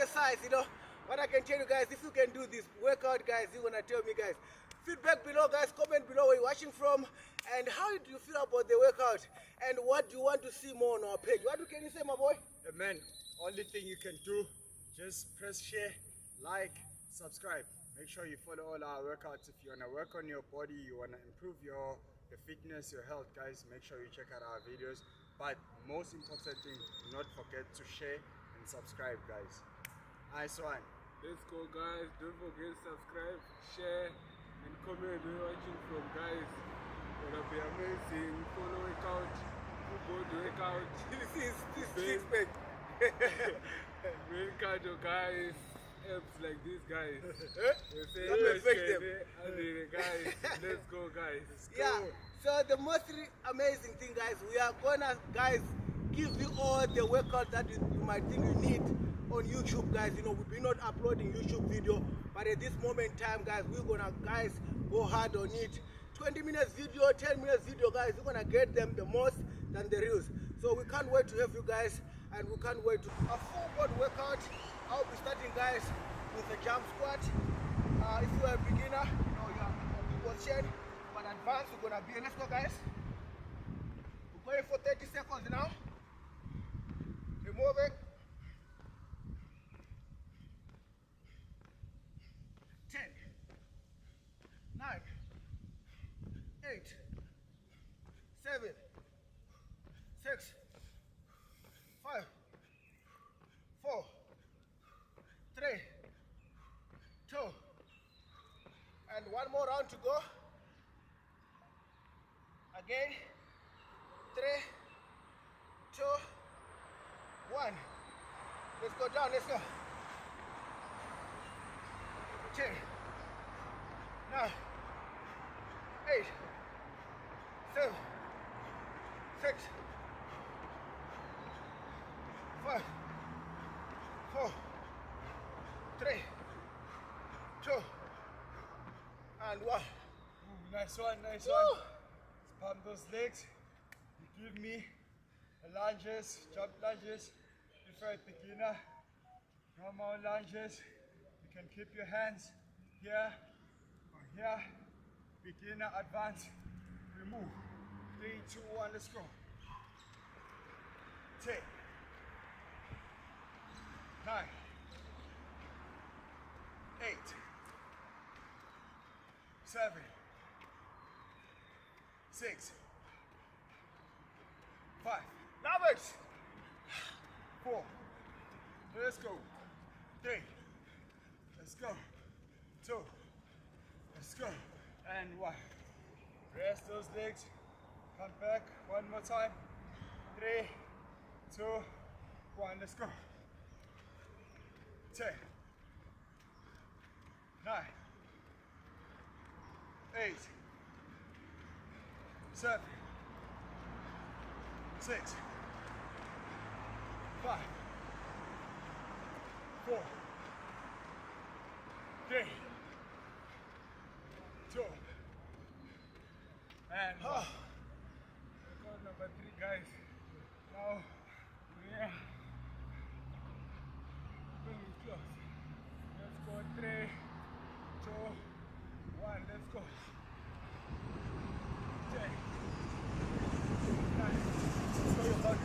exercise, you know. What I can tell you guys, if you can do this workout, guys, you're gonna tell me, guys. Feedback below, guys. Comment below where you're watching from, and how do you feel about the workout, and what do you want to see more on our page? What can you say, my boy? Man, only thing you can do, just press share, like, subscribe. Make sure you follow all our workouts. If you wanna work on your body, you wanna improve your fitness, your health, guys, make sure you check out our videos. But most important thing, do not forget to share and subscribe, guys. Nice one. Let's go, guys. Don't forget to subscribe, share, and comment where you're watching from, guys. Gonna be amazing. Follow workout. Football workout. This is six-pack. Workout, guys. Apps like this, guys. Don't affect them. Guys, let's go, guys. Yeah. So the most amazing thing, guys, we are gonna, guys, give you all the workout that you might think you need on YouTube, guys. You know, we've been not uploading YouTube video, but at this moment in time, guys, we're gonna, guys, go hard on it. 20 minutes video, 10 minutes video, guys, we're gonna get them the most than the reels. So we can't wait to have you guys, and we can't wait to a full body workout. I'll be starting, guys, with the jump squat. If you are a beginner, you know, you are a big position, but advanced, we're gonna be. Let's go, guys. We're going for 30 seconds now. Remove it. 10, 9, 8, 7, 6, 5, 4, 3, 2, and one more round to go. Again, 3, 2, 1. Let's go down, let's go. 10, 9, 8, 7, 6, 5, 4, 3, 2, and 1. Nice one, nice Woo! one. Let's pump those legs. You give me lunges, jump lunges. If you're a beginner, normal lunges. You can keep your hands here or here. Beginner, advance, remove. 3, 2, 1, let's go. 10, 9, 8, 7, 6, 5, Love it. 4, let's go. 3, let's go. 2, let's go. And 1. Rest those legs. Come back one more time. 3, 2, 1, let's go. 10, 9, 8, 7, 6, 5, 4, 3, 2, and 1. Workout number 3, guys. Now, yeah. Bring it close. Let's go. 3, 2, 1. Let's go. 10, 9, Slow your count.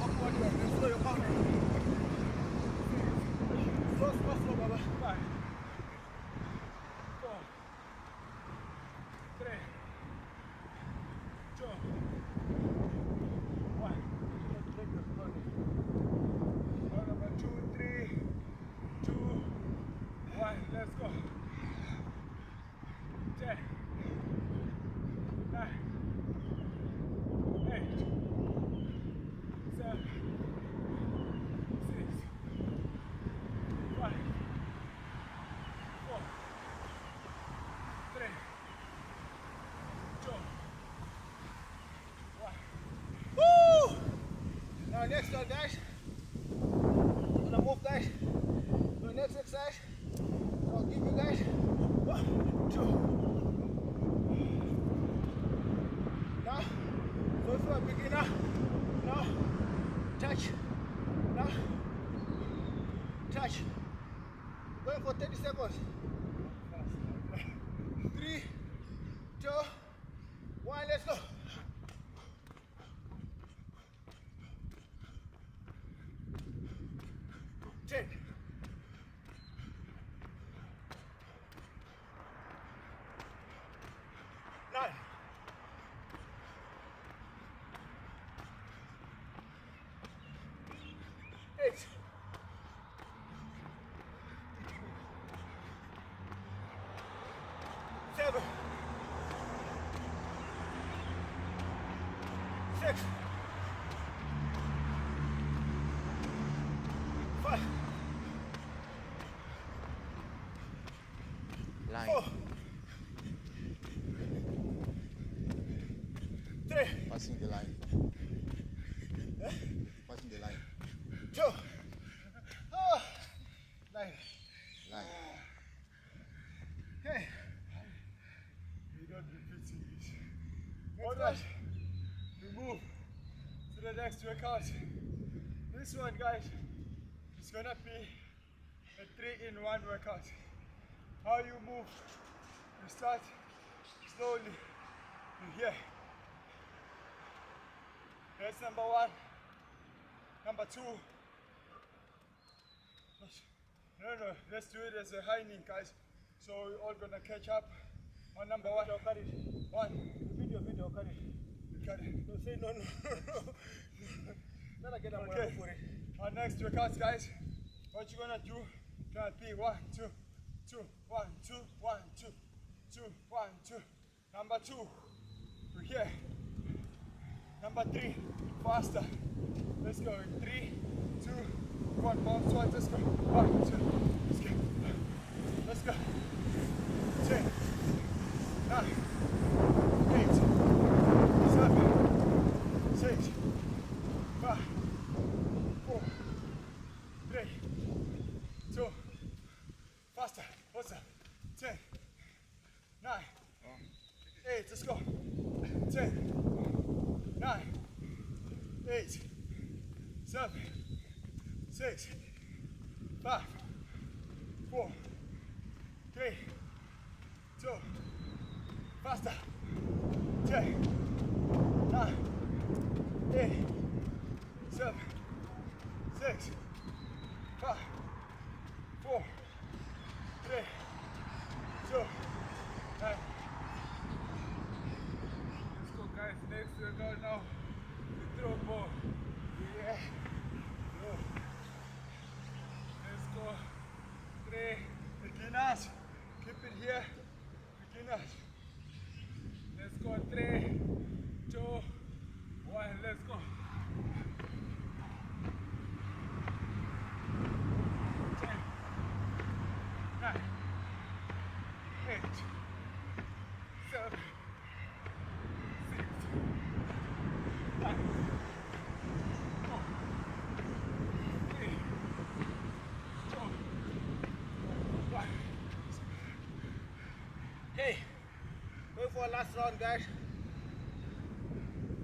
Upward, slow your count. Slow, Baba. 5, 4, 3, 2, 1. Round number 2, 3, 2, 1. Let's go. 10, 9, 8, 7, 6, 5, 4, 3, 2, 1. Woo! Now next one, guys. We're gonna move, guys. The next exercise. So I'll give you guys 1, 2. Now, so if you're a beginner, now touch. Now, touch. Going for 30 seconds. 3, 2, 1, let's go. 10. 9. 8. 7. 6. 5. Line. 4. 3. Passing the line. Passing the line. 2. Oh. 9. Line. Okay. We don't repeat this. Alright, we move to the next workout. This one, guys, is gonna be a 3-in-1 workout. How you move, you start slowly in here. That's number 1. Number 2. No, let's do it as a high knee, guys. So we're all gonna catch up on number 1. One. Video, cut it. You cut it. Don't say no. Then I get Okay. for it. Our next workouts, guys. What you're gonna do? Gonna be 1, 2, 2, 1, 2, 1, 2, 2, 1, 2. Number 2, we're here. Number 3, faster. Let's go. 3, 2, 1. Bounce twice. Let's go. 1, 2. Let's go. Let's go. 10, 9, 8, 7, 6, 5, 4, 3, 2, faster, faster, 10, 9, 8, let's go, 10, 9, 8, 7, 6, 5, 4, 3, 2, faster, 10, 9, 8, 7, 6, 5, 4, 3, 2, 1. Let's go, guys. Next workout now. The throw ball. Yeah. Go. Let's go. 3. Beginners, keep it here. Beginners. Let's go. 3, 2, 1. Let's go. 10, 9, 8, 7, 6, 5, 4, 3, 2, 1. Okay. Going for a last round, guys.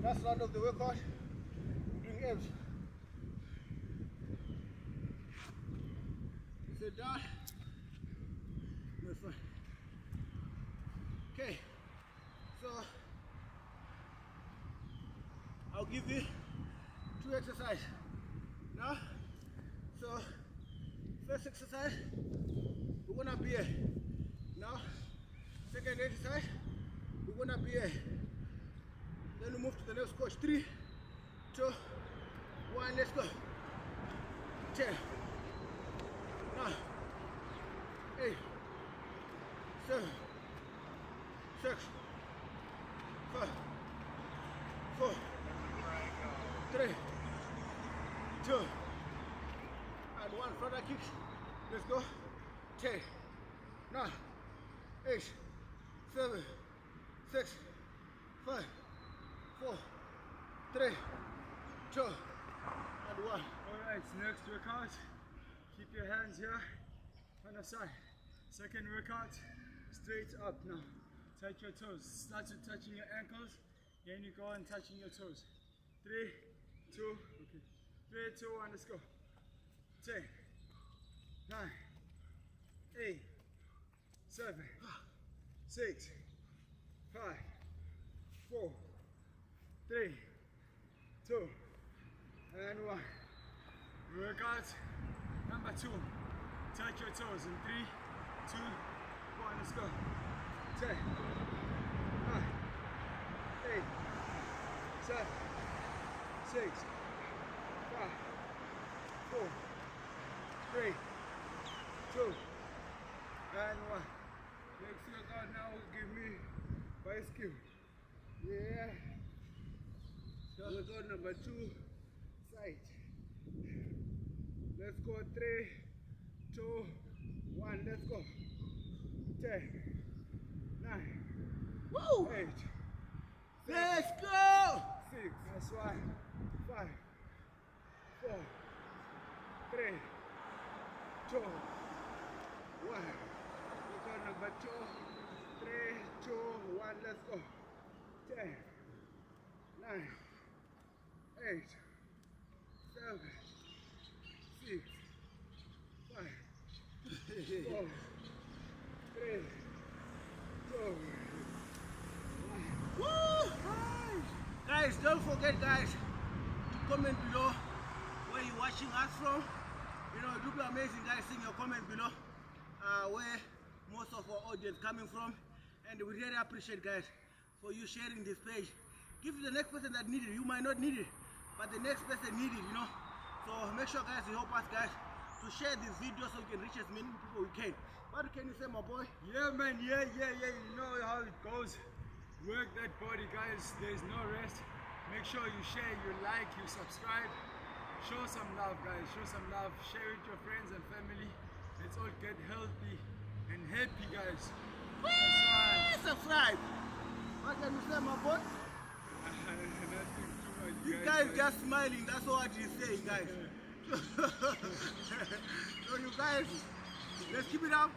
Last round of the workout. Doing abs. Sit down. Good fun. Okay. So I'll give you 2 exercises. Now, so first exercise, we're gonna be a now. Second exercise, we're gonna be a. Then we move to the next coach. 3, 2, 1. Let's go. 10, 9, 8, 7, 6, 5, 4, 3, 2, and 1. Further kicks. Let's go. 10, 9, 8, 7, 6, 5, 4, 3, 2, and 1. Alright, next workout. Keep your hands here on the side. Second workout, straight up now. Touch your toes. Start with touching your ankles, then you go and touching your toes. 3, 2, okay. 3, 2, 1, let's go. 10, 6, 5, 4, 3, 2, and 1. Workout number 2. Touch your toes in 3, 2, 1. Let's go. 10, 9, 8, 7, 6, 5, 4, 3, 2, and 1. Next workout now will give me bicycle. Yeah. Workout number 2, side. Let's go. 3, 2, 1. Let's go. 10, 9, Woo! 8, Let's go! 6. That's 1, 5, 4, 3, 2, 1. Workout number 2, 3, 2, 1. Let's go. 10, 9, 8, 7, 6, 5, 4, 3, 2, 1. Woo! Guys, don't forget, guys, to comment below where you're watching us from. You know, it would be amazing, guys, seeing your comment below where most of our audience coming from. And we really appreciate, guys, for you sharing this page. Give it to the next person that need it. You might not need it, but the next person need it, you know. So make sure, guys, you help us, guys, to share this video so we can reach as many people we can. What can you say, my boy? Yeah, man, yeah. You know how it goes. Work that body, guys. There's no rest. Make sure you share, you like, you subscribe. Show some love, guys. Show some love. Share with your friends and family. Let's all get healthy and happy, guys. Subscribe. What can you say, my boy? Nothing too much, You guys just smiling. That's what he's saying, guys. So you guys, let's keep it up.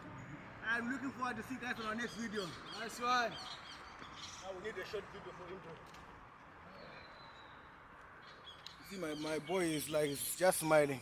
I'm looking forward to see you guys on our next video. That's one. Now we need a short video for intro. See, my boy is like just smiling.